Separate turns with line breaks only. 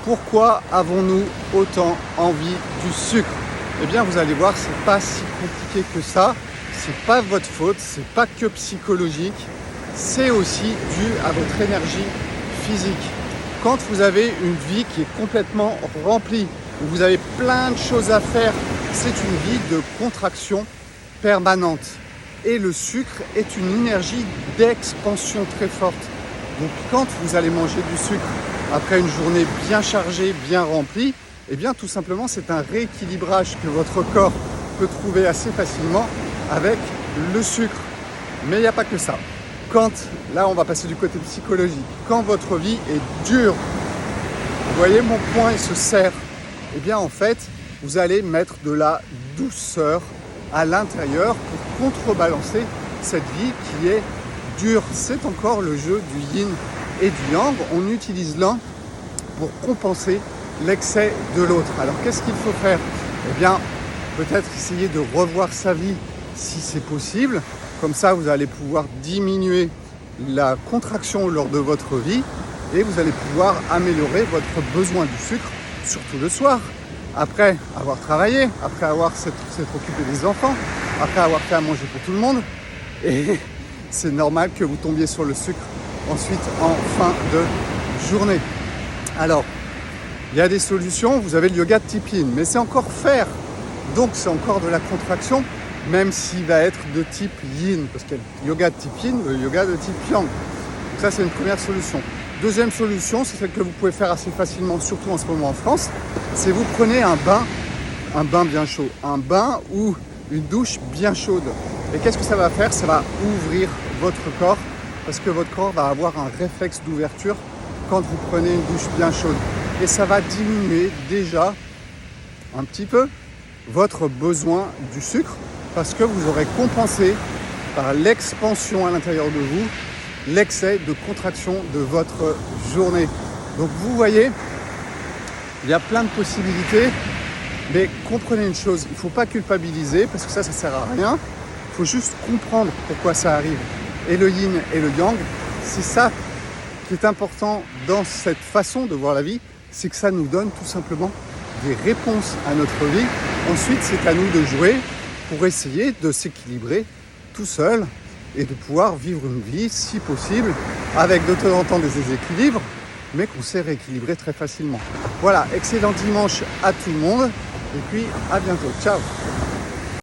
Pourquoi avons-nous autant envie du sucre? Eh bien, vous allez voir, c'est pas si compliqué que ça. C'est pas votre faute, c'est pas que psychologique. C'est aussi dû à votre énergie physique. Quand vous avez une vie qui est complètement remplie, où vous avez plein de choses à faire, c'est une vie de contraction permanente. Et le sucre est une énergie d'expansion très forte. Donc quand vous allez manger du sucre après une journée bien chargée, bien remplie, eh bien tout simplement c'est un rééquilibrage que votre corps peut trouver assez facilement avec le sucre. Mais il n'y a pas que ça. Là on va passer du côté psychologique, quand votre vie est dure, vous voyez mon poing il se serre, eh bien en fait vous allez mettre de la douceur à l'intérieur pour contrebalancer cette vie qui est dure. C'est encore le jeu du yin et du yang. On utilise l'un pour compenser l'excès de l'autre. Alors qu'est-ce qu'il faut faire? Eh bien peut-être essayer de revoir sa vie si c'est possible. Comme ça vous allez pouvoir diminuer la contraction lors de votre vie et vous allez pouvoir améliorer votre besoin du sucre, surtout le soir. Après avoir travaillé, après avoir s'être occupé des enfants, après avoir fait à manger pour tout le monde. Et c'est normal que vous tombiez sur le sucre ensuite en fin de journée. Alors, il y a des solutions. Vous avez le yoga de type yin, mais c'est encore faire. Donc c'est encore de la contraction, même s'il va être de type yin. Parce qu'il y a le yoga de type yin, le yoga de type yang. Donc ça, c'est une première solution. Deuxième solution, c'est celle que vous pouvez faire assez facilement, surtout en ce moment en France, c'est vous prenez un bain bien chaud, un bain ou une douche bien chaude. Et qu'est-ce que ça va faire? Ça va ouvrir votre corps parce que votre corps va avoir un réflexe d'ouverture quand vous prenez une douche bien chaude. Et ça va diminuer déjà un petit peu votre besoin du sucre parce que vous aurez compensé par l'expansion à l'intérieur de vous l'excès de contraction de votre journée. Donc vous voyez, il y a plein de possibilités, mais comprenez une chose, il ne faut pas culpabiliser parce que ça ne sert à rien. Il faut juste comprendre pourquoi ça arrive. Et le yin et le yang, c'est ça qui est important dans cette façon de voir la vie, c'est que ça nous donne tout simplement des réponses à notre vie. Ensuite, c'est à nous de jouer pour essayer de s'équilibrer tout seul et de pouvoir vivre une vie, si possible, avec de temps en temps des déséquilibres, mais qu'on sait rééquilibrer très facilement. Voilà, excellent dimanche à tout le monde, et puis à bientôt. Ciao!